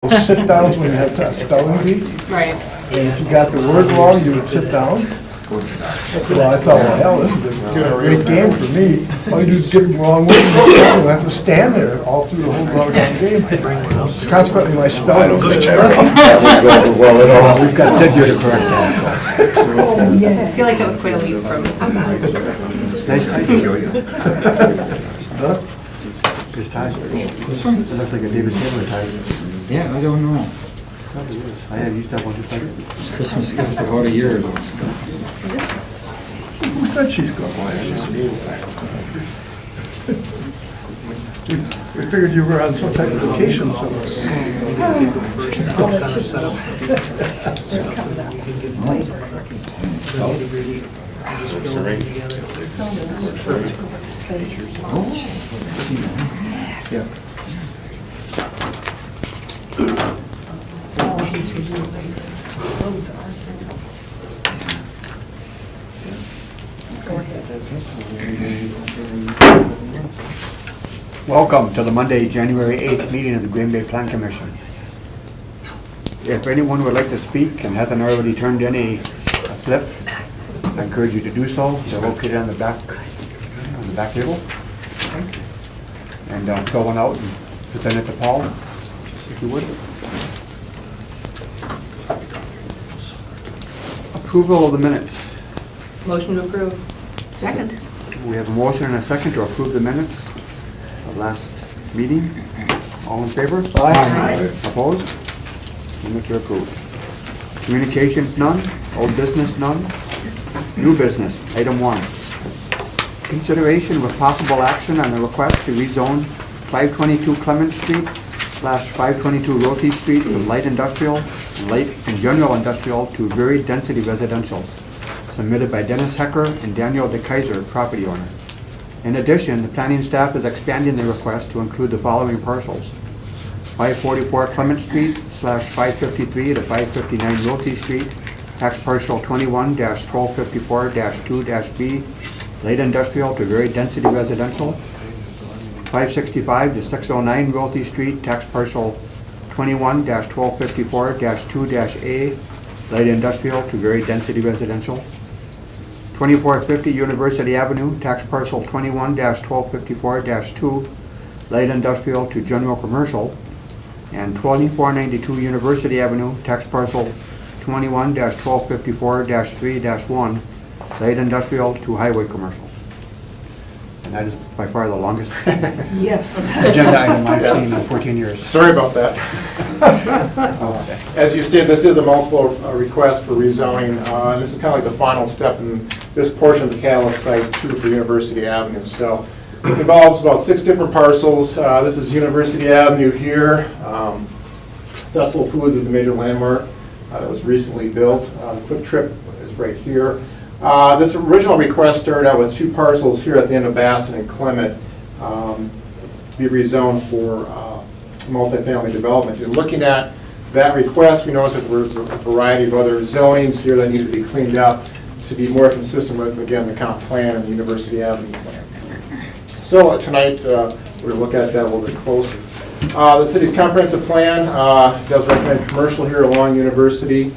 Sit downs when you had a spelling bee, Right. and if you got the word wrong, you would sit down. So I thought, well, hell, this is a great game for me. All you do is get the wrong word, you have to stand there all through the whole doggone game. Consequently, my spelling was terrible. We've got Ted here to correct that. I feel like that was quite a leap from. Nice tie. His tie. It looks like a David Taylor tie. Yeah, I don't know. Probably is. I used to have one just like it. Christmas gift about a year ago. Who said she's going We figured you were on some type of vacation somewhere. Yeah. Welcome to the Monday, January 8th meeting of the Green Bay Plan Commission. If anyone would like to speak and hasn't already turned in a slip, I encourage you to do so. They're located on the back table. And fill one out and present it to Paul, if you would. Approval of the minutes. Motion to approve. Second. We have a motion and a second to approve the minutes of last meeting. All in favor? Aye. Opposed? Minutes are approved. Communications, none. Old business, none. New business, item 1. Consideration with possible action on the request to rezone 522 Clement Street / 522 Rote Street from light industrial and light and general industrial to varied density residential, submitted by Dennis Hecker and Daniel DeKaiser, property owner. In addition, the planning staff is expanding the request to include the following parcels: 544 Clement Street / 553 to 559 Rote Street, tax parcel 21-1254-2-B, light industrial to varied density residential, 565 to 609 Rote Street, tax parcel 21-1254-2-A, light industrial to varied density residential, 2450 University Avenue, tax parcel 21-1254-2, light industrial to general commercial, and 2492 University Avenue, tax parcel 21-1254-3-1, light industrial to highway commercial. And that is by far the longest Yes. agenda item I've seen in 14 years. Sorry about that. As you stated, this is a multiple request for rezoning. This is kind of like the final step in this portion of the Catalyst site too for University Avenue. So it involves about 6 different parcels. This is University Avenue here. Festival Foods is the major landmark that was recently built. The Quick Trip is right here. This original request started out with 2 parcels here at the end of Bassett and Clement to be rezoned for multifamily development. And looking at that request, we noticed that there was a variety of other zonings here that needed to be cleaned up to be more consistent with, again, the comp plan and the University Avenue plan. So tonight, we're going to look at that a little bit closer. The city's comprehensive plan does recommend commercial here along University,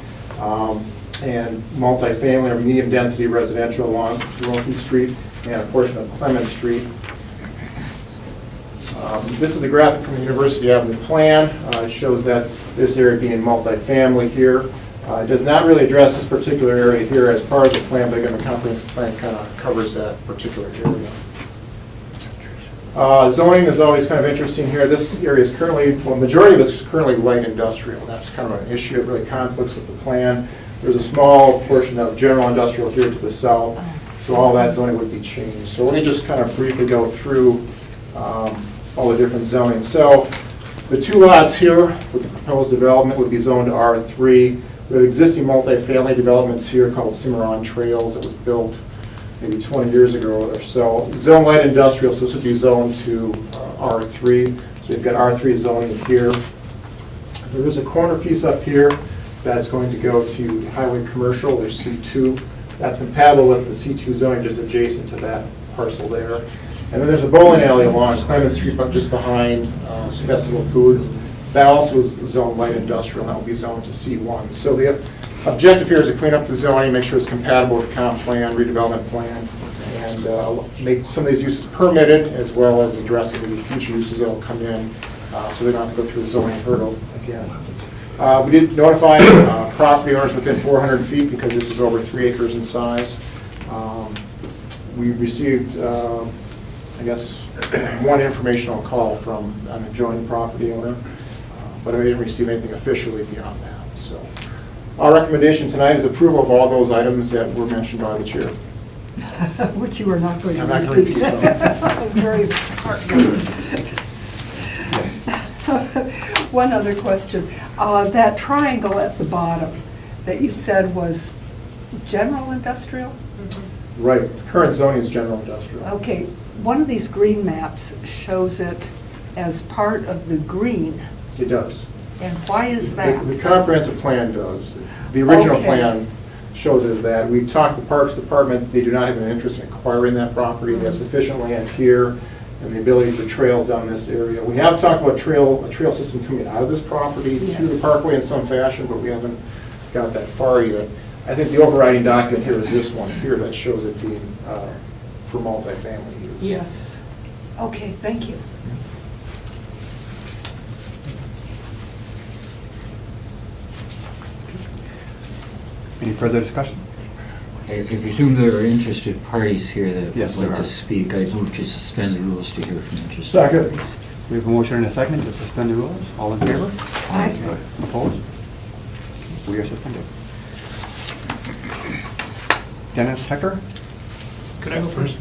and multifamily or medium density residential along Rote Street and a portion of Clement Street. This is a graphic from the University Avenue plan. It shows that this area being multifamily here. It does not really address this particular area here as part of the plan, but again, the comprehensive plan kind of covers that particular area. Zoning is always kind of interesting here. This area is currently, well, majority of it is currently light industrial. That's kind of an issue. It really conflicts with the plan. There's a small portion of general industrial here to the south, so all that zoning would be changed. So let me just kind of briefly go through all the different zoning. So the 2 lots here with the proposed development would be zoned R3. We have existing multifamily developments here called Cimarron Trails that was built maybe 20 years ago or so. Zone light industrial, so this would be zoned to R3. So you've got R3 zoning here. There is a corner piece up here that's going to go to highway commercial. There's C2. That's compatible with the C2 zoning just adjacent to that parcel there. And then there's a bowling alley along Clement Street, just behind Festival Foods. That also is zoned light industrial, and that will be zoned to C1. So the objective here is to clean up the zoning, make sure it's compatible with the comp plan, redevelopment plan, and make some of these uses permitted, as well as address any future uses that will come in, so they don't have to go through the zoning hurdle again. We did notify property owners within 400 feet, because this is over 3 acres in size. We received, I guess, one informational call from an adjoining property owner, but I didn't receive anything officially beyond that. So our recommendation tonight is approval of all those items that were mentioned by the chair. Which you are not going to I'm not going to repeat. repeat them. Very heartburn. One other question. That triangle at the bottom that you said was general industrial? Right, the current zoning is general industrial. Okay, one of these green maps shows it as part of the green, It does. and why is The that? comprehensive plan does. The original Okay. plan shows it as that. We talked to the Parks Department, they do not have an interest in acquiring that property. They have sufficient land here and the ability for trails down this area. We have talked about a trail system coming out of this property to the Yes. parkway in some fashion, but we haven't got that far yet. I think the overriding document here is this one here that shows it being for multifamily use. Yes. Okay, thank you. Any further discussion? I presume there are interested parties here that Yes, would like there to are. speak. I move to suspend the rules to hear from interested Second. parties. We have a motion and a second to suspend the rules. All in favor? Aye. Opposed? We are suspended. Dennis Hecker? Can I go first?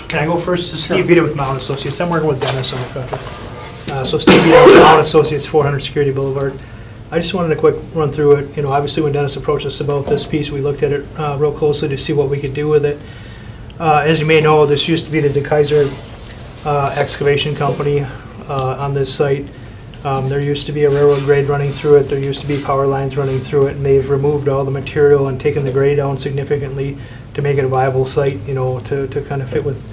Can I go first? This is Steve Vita with Mount Associates. I'm working with Dennis on the project. So Steve Vita with Mount Associates, 400 Security Boulevard. I just wanted a quick run through it. You know, obviously when Dennis approached us about this piece, we looked at it real closely to see what we could do with it. As you may know, this used to be the DeKaiser excavation company on this site. There used to be a railroad grade running through it, there used to be power lines running through it, and they've removed all the material and taken the grade down significantly to make it a viable site, you know, to kind of fit with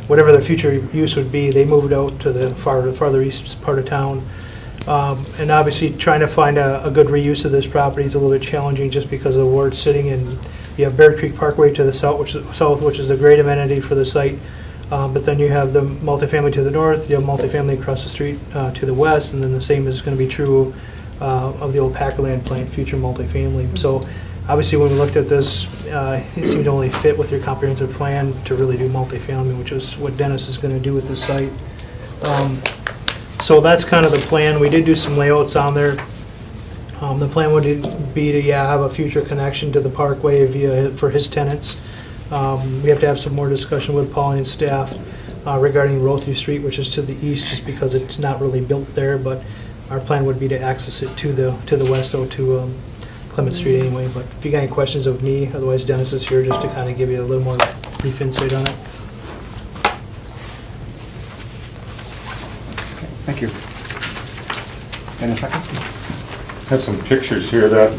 whatever the future use would be. They moved out to the farther east part of town. And obviously, trying to find a good reuse of this property is a little bit challenging just because of where it's sitting, and you have Bear Creek Parkway to the south, which is a great amenity for the site. But then you have the multifamily to the north, you have multifamily across the street to the west, and then the same is going to be true of the old Packerland plant, future multifamily. So obviously, when we looked at this, it seemed to only fit with your comprehensive plan to really do multifamily, which is what Dennis is going to do with this site. So that's kind of the plan. We did do some layouts on there. The plan would be to, have a future connection to the parkway for his tenants. We have to have some more discussion with Paul and his staff regarding Rothie Street, which is to the east, just because it's not really built there, but our plan would be to access it to the west, so to Clement Street anyway. But if you got any questions of me, otherwise Dennis is here just to kind of give you a little more brief insight on it. Thank you. Dennis Hecker? Had some pictures here that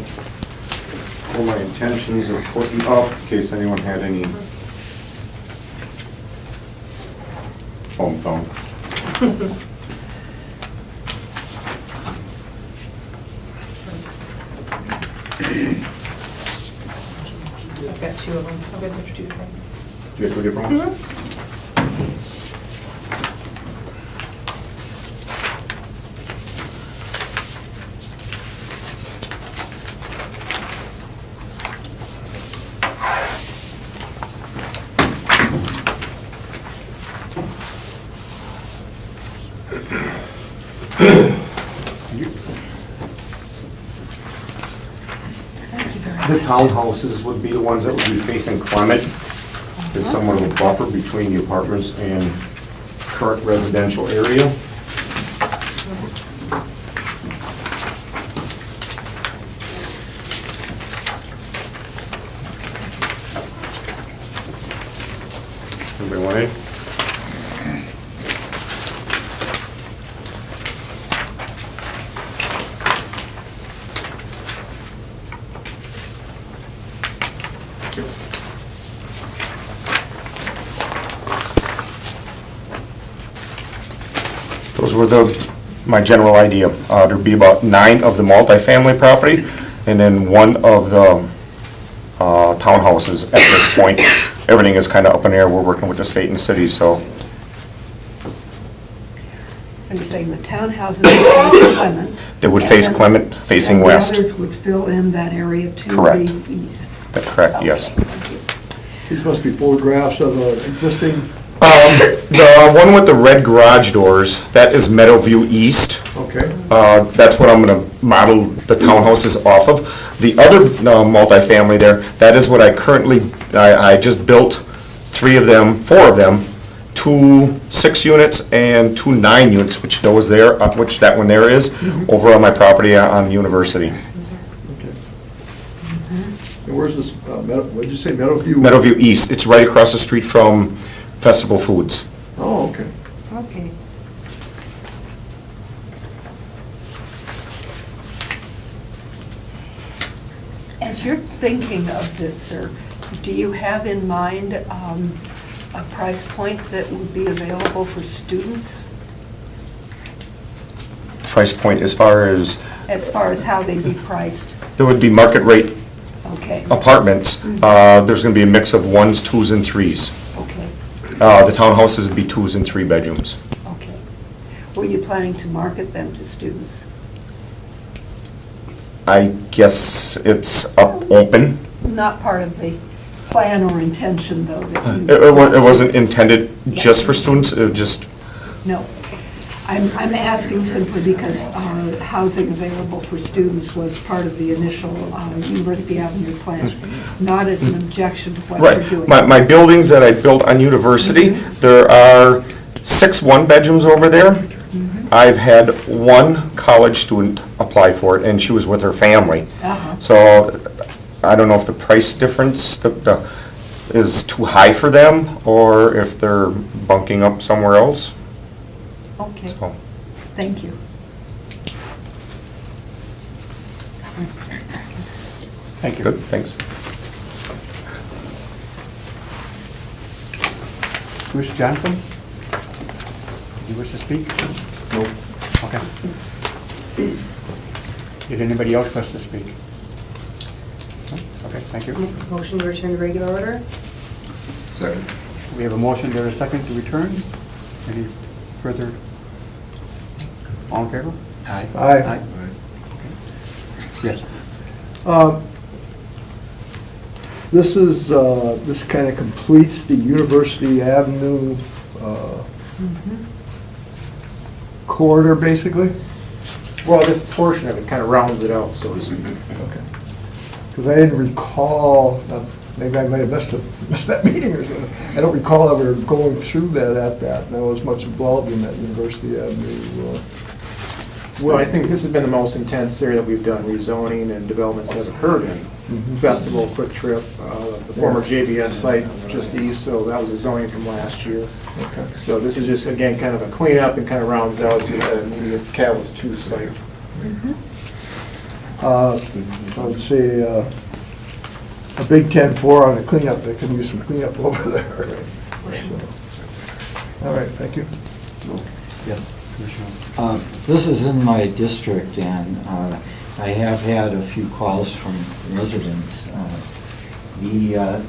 were my intentions of putting up, in case anyone had any home phone. I've got two of them. I've got two different. Do you have 2 different ones? The townhouses would be the ones that would be facing Clement. There's somewhat of a buffer between the apartments and current residential area. Anybody want any? Those were the my general idea. There'd be about 9 of the multifamily property, and then 1 of the townhouses at this point. Everything is kind of up in the air. We're working with the state and the city, so. So you're saying the townhouses would face Clement? They would face Clement facing west. And the others would fill in that area to Correct. the east? That's correct, yes. Okay, thank you. These must be photographs of existing. The one with the red garage doors, that is Meadowview East. Okay. That's what I'm gonna model the townhouses off of. The other multifamily there, that is what I currently, I just built 4 of them, 2 6 units and 2 9 units, which that one there is, over on my property on University. And where's this, what'd you say, Meadowview? Meadowview East, it's right across the street from Festival Foods. Oh, okay. Okay. As you're thinking of this, sir, do you have in mind a price point that would be available for students Price point as far as, as far as how they'd be priced? there would be market rate Okay, apartments. There's gonna be a mix of 1s, 2s, and 3s. okay, The townhouses would be 2s and 3 bedrooms. okay. Were you planning to market them to students? I guess it's open. Not part of the plan or intention, though, that you... It wasn't intended just for students, it just, No. I'm asking simply because housing available for students was part of the initial University Avenue plan, not as an objection to what right. you're doing. My buildings that I built on University, there are 6 one-bedrooms over there. I've had 1 college student apply for it, and she was with her family. Uh-huh. So I don't know if the price difference is too high for them, or if they're bunking up somewhere else. Okay, So, thank you. Thank you. good, thanks. Bruce Johnson? Do you wish to speak? No. Okay. Did anybody else wish to speak? No? Okay, thank you. Motion to return to regular order? We have a motion, there is a second to return. Any further? All in favor? Aye. Aye. Yes. This kind of completes the University Avenue corridor, basically? Well, this portion of it kind of rounds it out, so to speak. Okay. Because I didn't recall, maybe I might have missed that meeting or something. I don't recall ever going through that at that, and I was much involved in that University Avenue. Well, I think this has been the most intense area that we've done rezoning and developments have occurred in. Festival, Quick Trip, the former JBS site just east, so that was a zoning from last year. Okay. So this is just, again, kind of a cleanup and kind of rounds out to the immediate Catalyst 2 site. Let's see, a Big 10-4 on the cleanup, they can use some cleanup over there. So, all right, thank you. This is in my district, and I have had a few calls from residents. The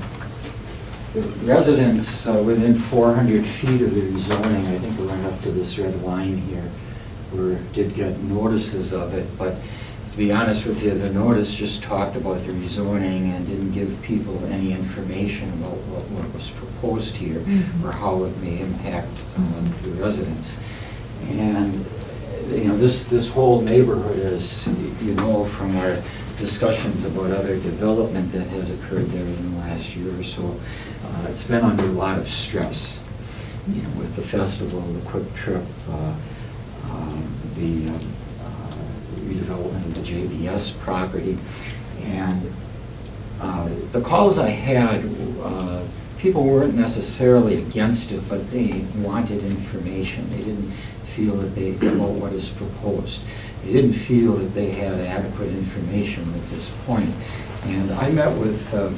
residents within 400 feet of the zoning, I think it went up to this red line here, did get notices of it, but to be honest with you, the notice just talked about the rezoning and didn't give people any information about what was proposed here or how it may impact the residents. And, you know, this whole neighborhood is, you know, from our discussions about other development that has occurred there in the last year or so, it's been under a lot of stress, you know, with the festival, the Quick Trip, the redevelopment of the JBS property. And the calls I had, people weren't necessarily against it, but they wanted information. They didn't feel that they, about what is proposed. They didn't feel that they had adequate information at this point. And I met with the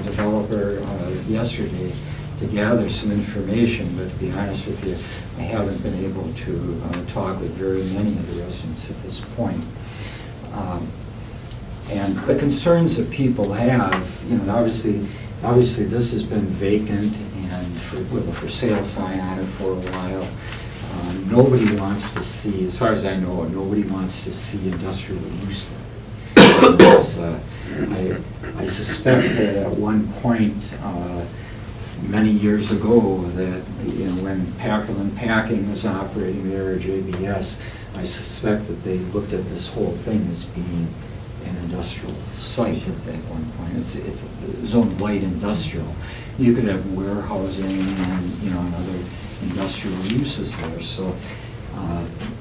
developer yesterday to to gather some information, but to be honest with you, I haven't been able to talk with very many of the residents at this point. And the concerns that people have, you know, obviously this has been vacant and with a for sale sign on it for a while. Nobody wants to see, as far as I know, nobody wants to see industrial use. I suspect that at one point, many years ago, that, you know, when Packerland Packing was operating there, or JBS, I suspect that they looked at this whole thing as being an industrial site at one point. It's zone light industrial. You could have warehousing and, you know, and other industrial uses there. So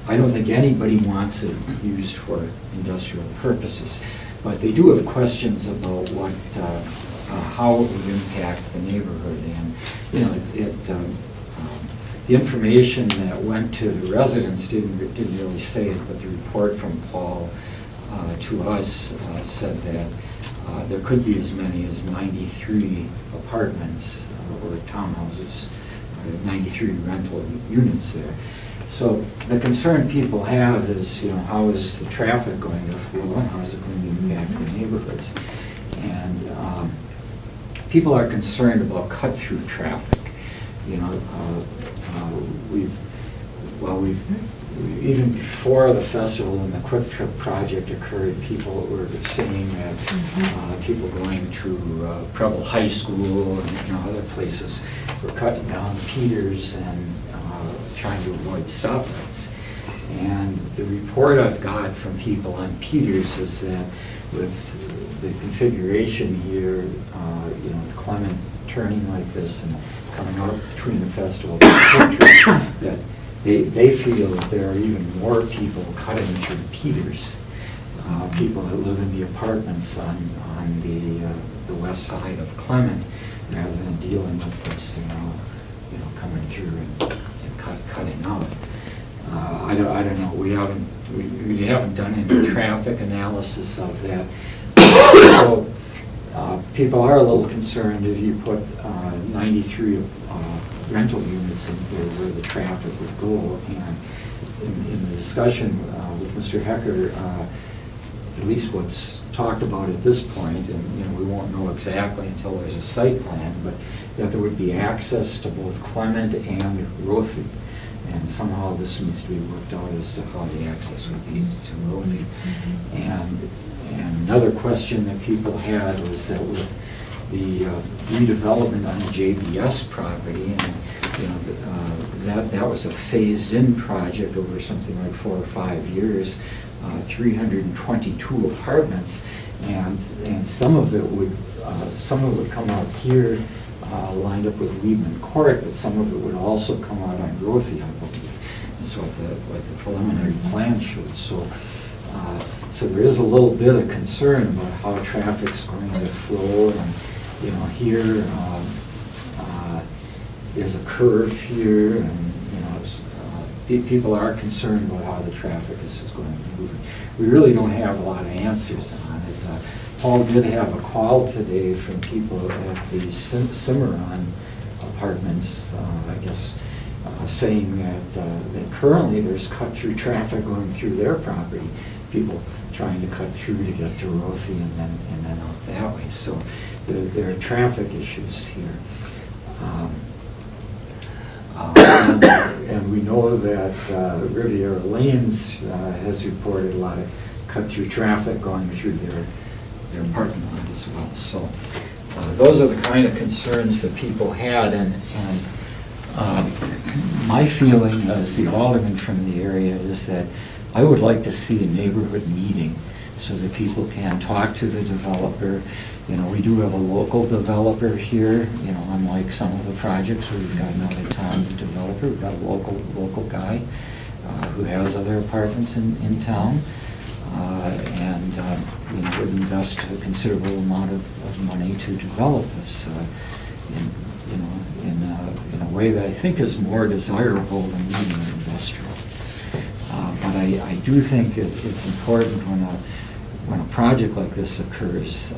I don't think anybody wants it used for industrial purposes. But they do have questions about what, how it would impact the neighborhood. And, you know, the information that went to the residents didn't really say it, but the report from Paul to us said that there could be as many as 93 apartments or townhouses, 93 rental units there. So the concern people have is, you know, how is the traffic going to flow and how is it going to impact the neighborhoods? And people are concerned about cut-through traffic. You know, even before the festival and the Quick Trip project occurred, people were saying that people going to Preble High School and, you know, other places were cutting down Peters and trying to avoid stoplights. And the report I've got from people on Peters is that with the configuration here, you know, with Clement turning like this and coming out between the festival and the Quick Trip, that they feel that there are even more people cutting through Peters, people that live in the apartments on the west side of Clement, rather than dealing with this, you know, coming through and cutting out. I don't know. We haven't done any traffic analysis of that. So people are a little concerned if you put 93 rental units in here where the traffic would go. And in the discussion with Mr. Hecker, at least what's talked about at this point, and, you know, we won't know exactly until there's a site plan, but that there would be access to both Clement and Rothy. And somehow this needs to be worked out as to how the access would be to Rothy. And another question that people had was that with the redevelopment on the JBS property, and, you know, that was a phased-in project over something like 4 or 5 years, 322 apartments, and some of it would come out here, lined up with Weedman Court, but some of it would also come out on Rothy, I believe. That's what the preliminary plan showed. So there is a little bit of concern about how traffic's going to flow, and, you know, here there's a curve here, and, you know, people are concerned about how the traffic is going to move. We really don't have a lot of answers on it. Paul did have a call today from people at the Cimarron apartments, I guess, saying that currently there's cut-through traffic going through their property, people trying to cut through to get to Rothy and then out that way. So there are traffic issues here. And we know that Riviera Lanes has reported a lot of cut-through traffic going through their parking lot as well. So those are the kind of concerns that people had, and my feeling as the alderman from the area is that I would like to see a neighborhood meeting so that people can talk to the developer. You know, we do have a local developer here, you know, unlike some of the projects where we've got another town developer. We've got a local guy who has other apartments in town. And you know, would invest a considerable amount of money to develop this in a way that I think is more desirable than medium industrial. But I do think it's important when a project like this occurs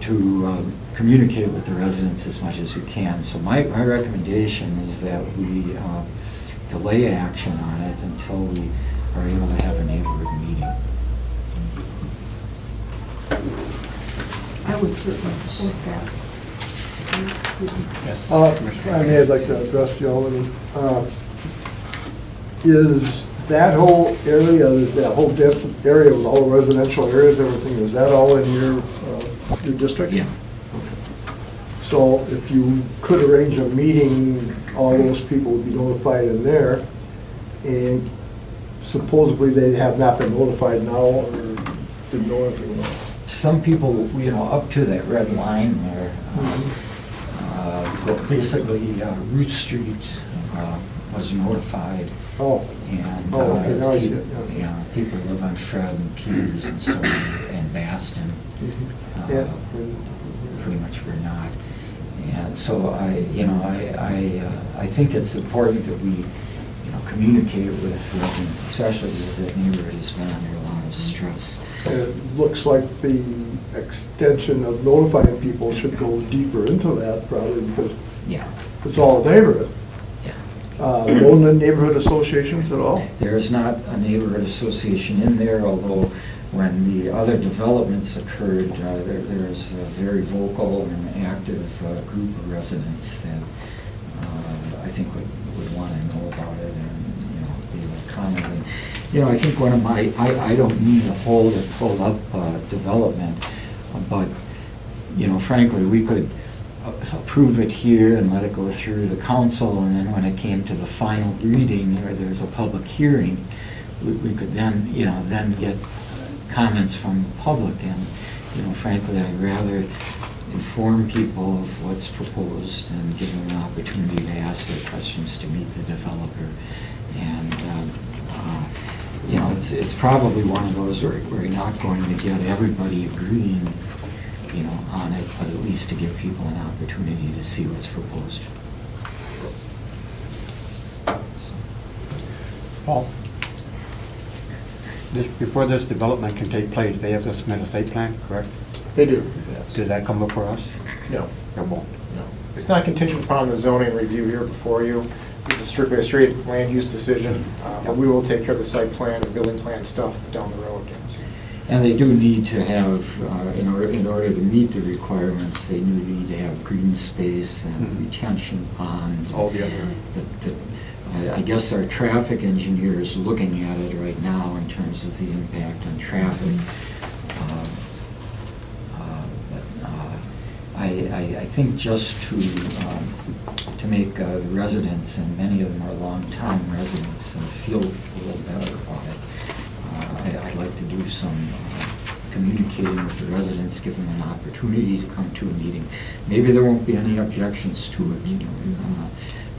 to communicate with the residents as much as we can. So my recommendation is that we delay action on it until we are able to have a neighborhood meeting. I would certainly support that. I'd like to address the Alderman. Is that whole area, is that whole dense area with all residential areas, everything, is that all in your district? Yeah. So if you could arrange a meeting, all those people would be notified in there, and supposedly they have not been notified now or didn't know anything about it. Some people, up to that red line there, basically Root Street was notified. Oh, And, okay, now I see it, yeah, people live on Fred and Peters and so on, and Baston. yeah. Pretty much we're not. And so I think it's important that we, communicate with residents, especially because that neighborhood has been under a lot of stress. It looks like the extension of notifying people should go deeper into that probably because Yeah, it's all a neighborhood. yeah. No neighborhood associations at all? There is not a neighborhood association in there, although when the other developments occurred, there is a very vocal and active group of residents that I think would want to know about it and, be able to comment. And, I think one of my, I don't mean to hold or pull up development, but, frankly, we could approve it here and let it go through the council, and then when it came to the final reading, or there's a public hearing, we could then, then get comments from the public, and, frankly, I'd rather inform people of what's proposed and give them an opportunity to ask their questions to meet the developer. And, it's probably one of those where you're not going to get everybody agreeing, on it, but at least to give people an opportunity to see what's proposed. Paul? Before this development can take place, they have to submit a site plan, correct? They do, yes. Does that come before us? No, It won't. no. It's not contingent upon the zoning review here before you. This is strictly a straight land use decision, but we will take care of the site plan and building plan stuff down the road. And they do need to have, in order to meet the requirements, they need to have green space and retention pond. All the other. I guess our traffic engineer is looking at it right now in terms of the impact on traffic. I think just to make the residents, and many of them are long-time residents, feel a little better about it, I'd like to do some communicating with the residents, give them an opportunity to come to a meeting. Maybe there won't be any objections to it,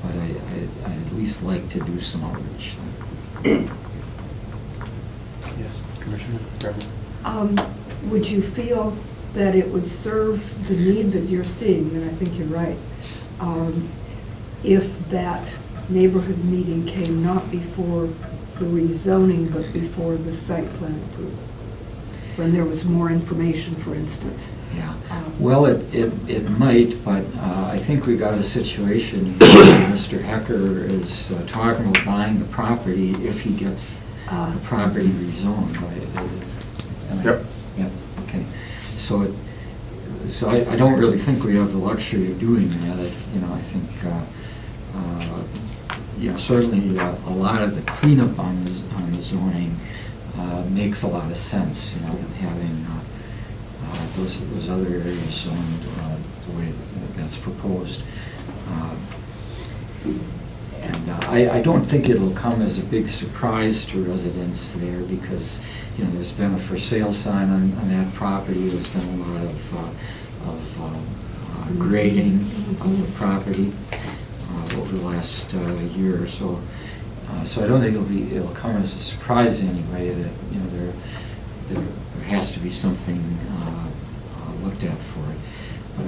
but I'd at least like to do some outreach. Yes, Commissioner? Would you feel that it would serve the need that you're seeing, and I think you're right, if that neighborhood meeting came not before the rezoning, but before the site plan approval? When there was more information, for instance. Yeah, well, it might, but I think we got a situation where Mr. Hecker is talking about buying the property if he gets the property rezoned. Yep. Yep, okay. So I don't really think we have the luxury of doing that. I think, certainly a lot of the cleanup on the zoning makes a lot of sense, having those other areas zoned the way that's proposed. And I don't think it'll come as a big surprise to residents there because, there's been a for sale sign on that property. There's been a lot of grading of the property over the last year or so. So I don't think it'll come as a surprise anyway that, there has to be something looked at for it. But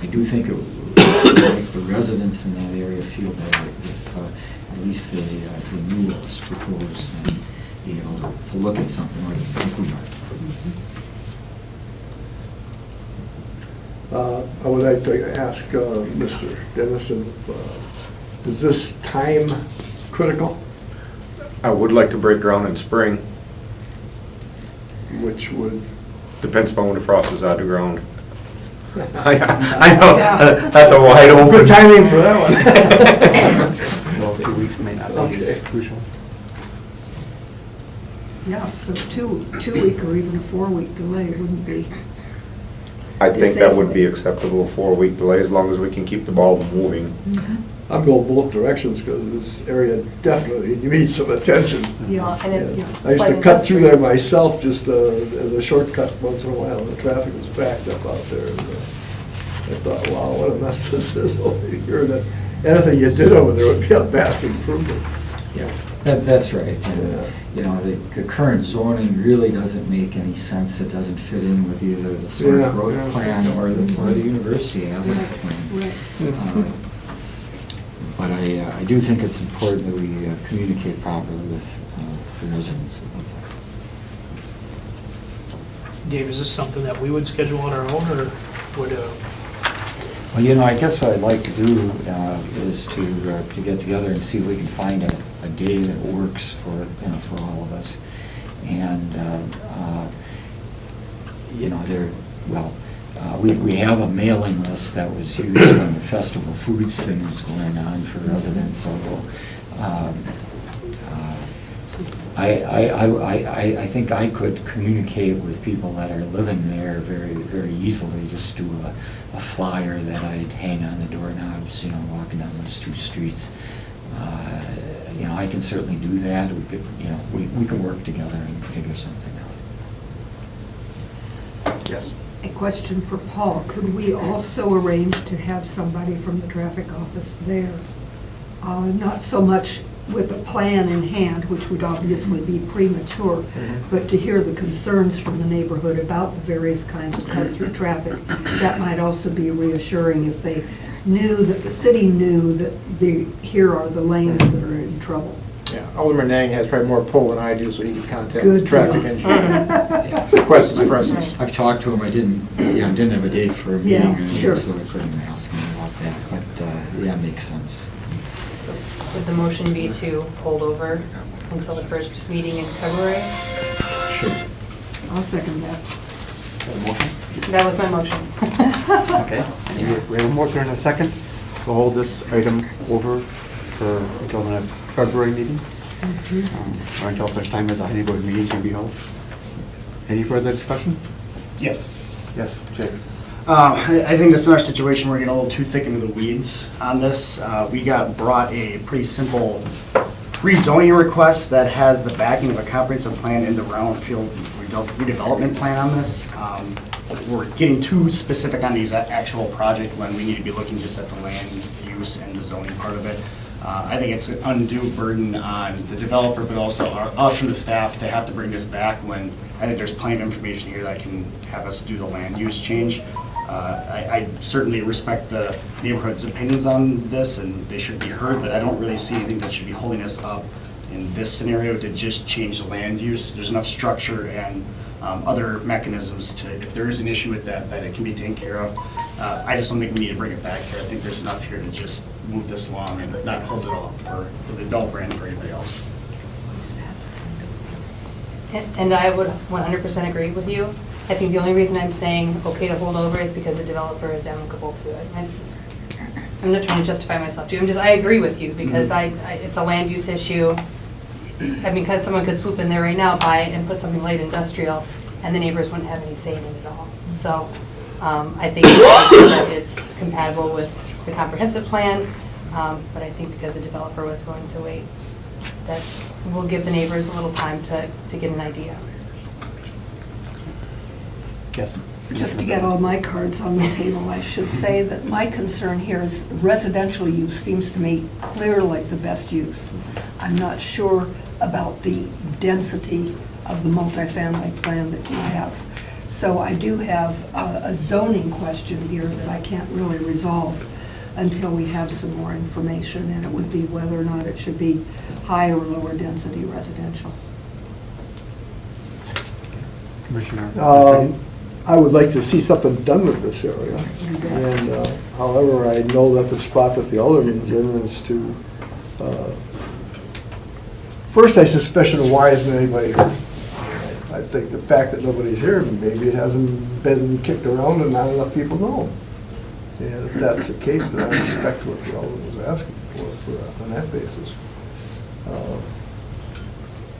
I do think it would make the residents in that area feel better if at least they knew what was proposed and be able to look at something like we are. I would like to ask Mr. Dennison, is this time critical? I would like to break ground in spring. Which would, Depends upon when the frost is out of the ground. I know, that's a wide open. good timing for that one. Well, 2 weeks may not Okay. be crucial. Yeah, so two-week or even a 4-week delay wouldn't be. I think that would be acceptable, 4-week delay, as long as we can keep the ball moving. I'm going both directions because this area definitely needs some attention. Yeah, And it, yeah. I used to cut through there myself just as a shortcut once in a while, and the traffic was backed up out there. And, I thought, wow, what a mess this is over here. And anything you did over there would be a vast improvement. Yeah, that's right. Yeah. And, you know, the current zoning really doesn't make any sense. It doesn't fit in with either the Yeah, smart growth yeah. plan or the University Avenue plan. Right. But I do think it's important that we communicate properly with the residents of that. Dave, is this something that we would schedule on our own, or would, Well, you know, I guess what I'd like to do is to get together and see if we can find a day that works for, you know, for all of us. And, you know, we have a mailing list that was used when the festival foods thing was going on for residents, so I think I could communicate with people that are living there very, very easily, just do a flyer that I'd hang on the doorknobs, you know, walking down those 2 streets. You know, I can certainly do that. We could, you know, we can work together and figure something out. Yes. A question for Paul. Could we also arrange to have somebody from the traffic office there? Not so much with a plan in hand, which would obviously be premature, but to hear the concerns from the neighborhood about the various kinds of cut-through traffic. That might also be reassuring if they knew, that the city knew that here are the lanes that are in trouble. Yeah, Alderman Nang has probably more pull than I do, so he can contact Good the traffic deal. engineer. Request is present. I've talked to him, I didn't have a date for a Yeah, meeting, sure. so I couldn't ask him about that, but, yeah, makes sense. So would the motion be to hold over until the first meeting in February? Sure. I'll second that. Motion? That was my motion. Okay. We have a motion and a second to hold this item over until the February meeting, or until such time as the neighborhood meeting can be held. Any further discussion? Yes. Yes, Jake. I think this is our situation, we're getting a little too thick into the weeds on this. We got brought a pretty simple rezoning request that has the backing of a comprehensive plan in the brownfield redevelopment plan on this. We're getting too specific on these actual project when we need to be looking just at the land use and the zoning part of it. I think it's an undue burden on the developer, but also us and the staff to have to bring this back when I think there's plenty of information here that can have us do the land use change. I certainly respect the neighborhood's opinions on this, and they should be heard, but I don't really see anything that should be holding us up in this scenario to just change the land use. There's enough structure and other mechanisms to, if there is an issue with that it can be taken care of. I just don't think we need to bring it back here. I think there's enough here to just move this along and not hold it all for the developer and for anybody else. And I would 100% agree with you. I think the only reason I'm saying okay to hold over is because the developer is amicable to it. I'm not trying to justify myself to you. I agree with you because it's a land use issue. I mean, someone could swoop in there right now, buy it and put something light industrial, and the neighbors wouldn't have any say in it at all. So I think that it's compatible with the comprehensive plan, but I think because the developer was willing to wait, that will give the neighbors a little time to get an idea. Yes. Just to get all my cards on the table, I should say that my concern here is residential use seems to me clear like the best use. I'm not sure about the density of the multifamily plan that you have. So I do have a zoning question here that I can't really resolve until we have some more information, and it would be whether or not it should be high or lower density residential. Commissioner. I would like to see something done with this area. And however, I know that the spot that the alderman's in is to, first I suspicion why isn't anybody here? I think the fact that nobody's here, maybe it hasn't been kicked around and not enough people know. And if that's the case, then I respect what the alderman was asking for on that basis.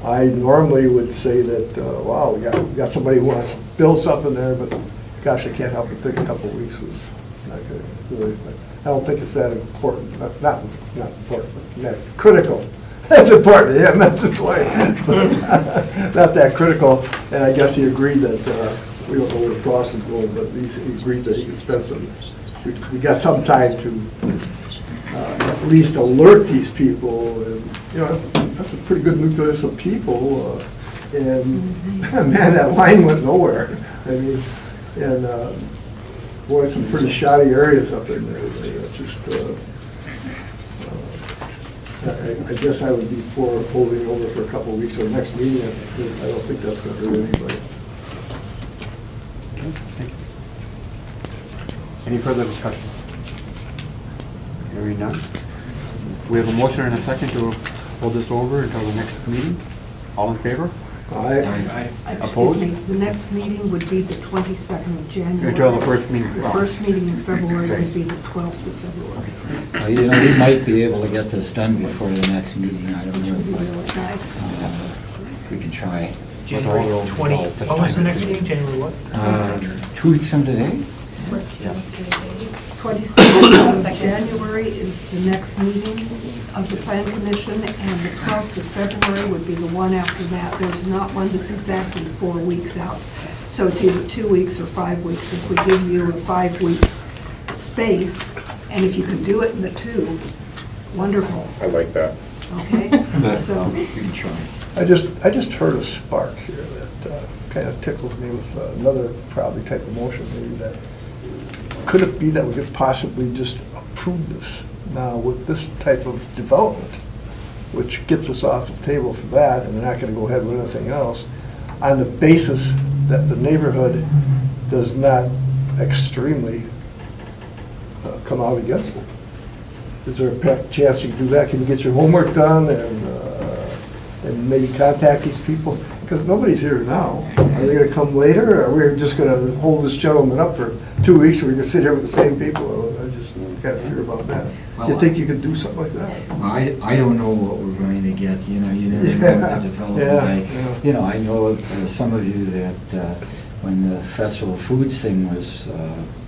I normally would say that, wow, we got somebody who wants to build something there, but gosh, I can't help but think a couple of weeks is not good, really. But I don't think it's that important, not important, but that critical. That's important to him, that's his way, but not that critical. And I guess he agreed that, we don't know where the cross is going, but he agreed that he could spend some, we got some time to at least alert these people. And, you know, that's a pretty good nucleus of people. And man, that line went nowhere. I mean, and boy, some pretty shoddy areas up in there. It's just, I guess I would be for holding over for a couple of weeks or next meeting. I don't think that's going to hurt anybody. Okay, thank you. Any further discussion? Hearing none. We have a motion and a second to hold this over until the next meeting. All in favor? Excuse Opposed? me, the next meeting would be the 22nd of January. Until the first meeting. The first meeting in February would be the 12th of February. Well, you know, we might be able to get this done before the next meeting, I don't Which would be know. really nice. We can try. January 20, when was the next meeting? January what? 2 weeks from today? 22nd of January is the next meeting of the Plan Commission, and the 12th of February would be the one after that. There's not one that's exactly 4 weeks out. So it's either 2 weeks or 5 weeks. If we give you a 5-week space, and if you can do it in the 2, wonderful, I like that. okay? So, We can try. I just heard a spark here that kind of tickles me with another probably type of motion, maybe that, could it be that we could possibly just approve this now with this type of development, which gets us off the table for that, and we're not going to go ahead with anything else, on the basis that the neighborhood does not extremely come out against it? Is there a chance you can do that? Can you get your homework done and maybe contact these people? Because nobody's here now. Are they going to come later, or are we just going to hold this gentleman up for 2 weeks, and we're going to sit here with the same people? I just got to hear about that. Do you think you could do something like that? Well, I don't know what we're going to get, you know, you never know the development. You know, I know some of you that when the Festival Foods thing was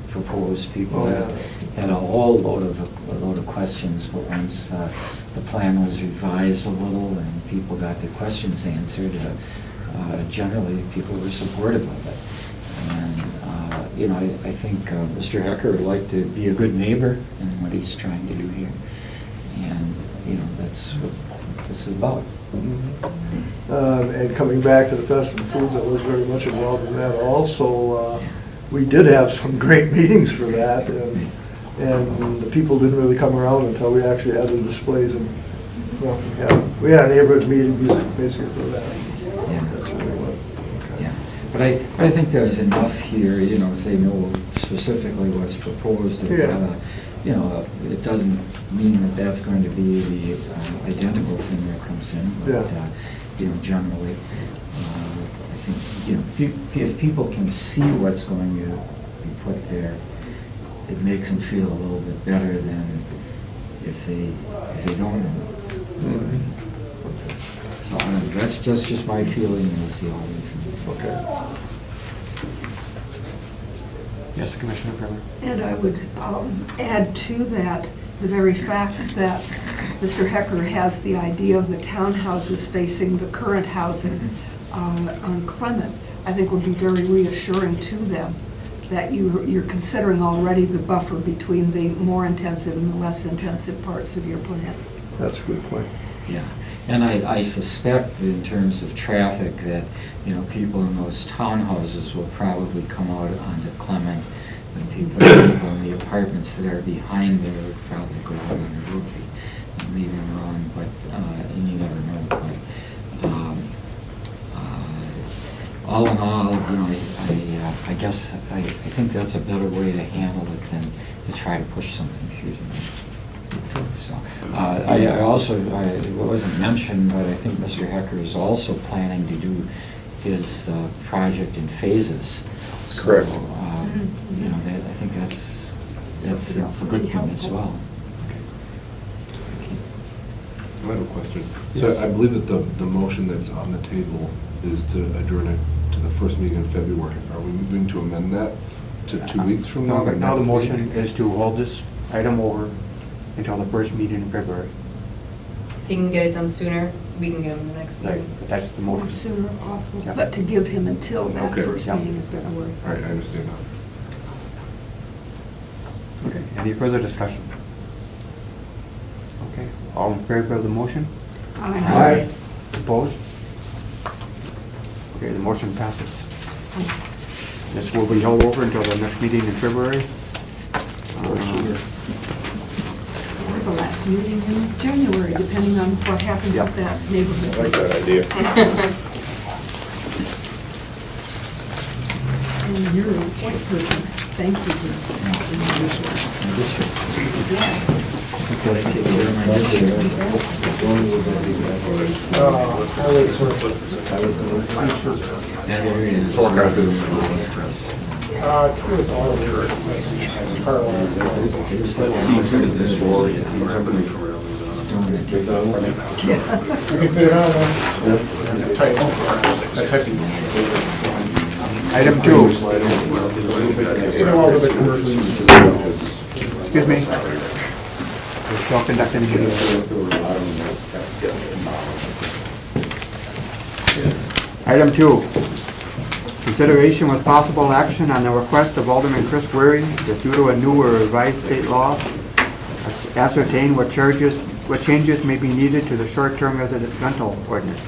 proposed, people had a whole load of questions, but once the plan was revised a little and people got their questions answered, generally people were supportive of it. And, you know, I think Mr. Hecker would like to be a good neighbor in what he's trying to do here. And, you know, that's what this is about. And coming back to the Festival Foods, I was very much involved in that also. We did have some great meetings for that, and the people didn't really come around until we actually had the displays. And, well, we had a neighborhood meeting basically for that. Yeah. That's really what. Okay. Yeah, but I think there's enough here, you know, if they know specifically what's proposed, they've got a, you know, it doesn't mean that that's going to be the identical thing that comes in, but, you know, generally, I think, you know, if people can see what's going to be put there, it makes them feel a little bit better than if they don't know what's going on. So that's just my feeling as the alderman. Okay. Yes, Commissioner Bremer. and I would add to that the very fact that Mr. Hecker has the idea of the townhouses facing the current housing on Clement, I think would be very reassuring to them that you're considering already the buffer between the more intensive and the less intensive parts of your plan. That's a good point. Yeah, and I suspect in terms of traffic that, you know, people in those townhouses will probably come out onto Clement, and people in the apartments that are behind there would probably go out on the roof. Maybe I'm wrong, but, and you never know, but, all in all, I guess, I think that's a better way to handle it than to try to push something through tonight. So, I also, it wasn't mentioned, but I think Mr. Hecker is also planning to do his project in phases. Correct. So, I think that's a good thing as well. I have a question. So I believe that the motion that's on the table is to adjourn it to the first meeting in February. Are we moving to amend that to 2 weeks from now? No, but now the motion is to hold this item over until the first meeting in February. If you can get it done sooner, we can get them the next Right, meeting. but that's the Or motion. sooner if possible, Yeah. but to give him until that Okay. first Yeah. meeting in February. All right, I understand now. Okay, any further discussion? Okay, all in favor of the motion? Aye. Opposed? Okay, the motion passes. This will be held over until the next meeting in February. Or the last meeting in January, depending on what happens Yeah. with that neighborhood. that idea. And you're a point person. Thank you. Gotta take care of my district. Yeah, there it is. Stress. It was all over. You can fit it on, it's tight. That type of- Item 2, all of the commercial uses. excuse me. We're still conducting a meeting. Item 2, consideration with possible action on the request of Alderman Chris Waring that due to a new or revised state law, ascertain what changes may be needed to the short-term resident rental ordinance.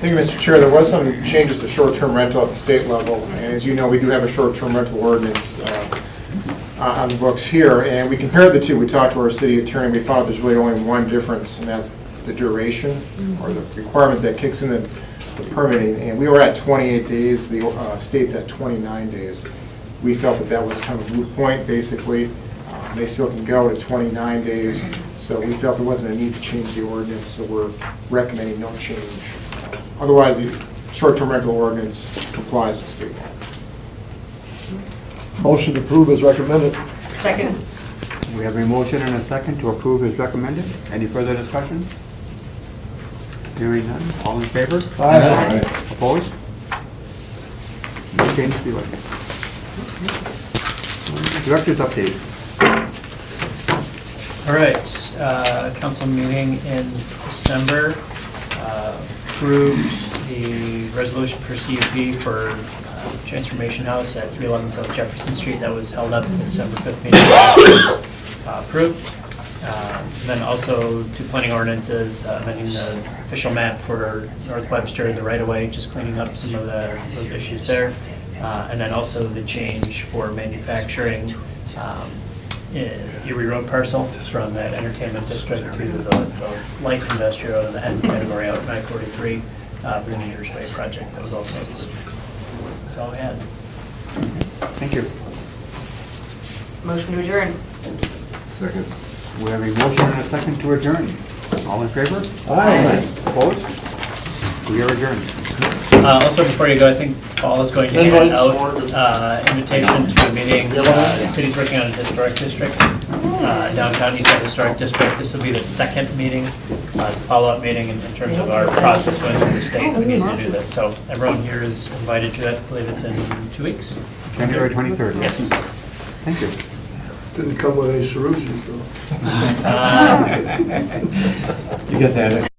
Thank you, Mr. Chair. There was some changes to short-term rental at the state level, and as you know, we do have a short-term rental ordinance on the books here, and we compared the two. We talked to our city attorney, we found there's really only one difference, and that's the duration, or the requirement that kicks in the permitting, and we were at 28 days, the state's at 29 days. We felt that that was kind of a moot point, basically. They still can go to 29 days, so we felt there wasn't a need to change the ordinance, so we're recommending no change. Otherwise, the short-term rental ordinance complies with state law. Motion to approve as recommended. Second. We have a motion and a second to approve as recommended. Any further discussion? Hearing none, all in favor? Aye. Opposed? No change to the ordinance. Director's update. All right, council meeting in December approved the resolution for CUP for Transformation House at 311 South Jefferson Street that was held up in the December 5th meeting. That was approved. Then also two planning ordinances, amending the official map for North Webster, the right-of-way, just cleaning up some of those issues there. And then also the change for manufacturing Erie Road parcel from that entertainment district to the light industrial in the N category out at 943 for the Meters Way project. That was also approved. That's all I had. Thank you. Motion to adjourn. Second. We have a motion and a second to adjourn. All in favor? Aye. Opposed? We are adjourned. Also, before you go, I think Paul is going to hand out invitation to a meeting. The city's working on a historic district, downtown East Side Historic District. This will be the second meeting. It's a follow-up meeting in terms of our process going through the state. We need to do this. So everyone here is invited to it. I believe it's in 2 weeks. January 23rd. Yes. Thank you. Didn't come with any ceruzzi, so. You get that.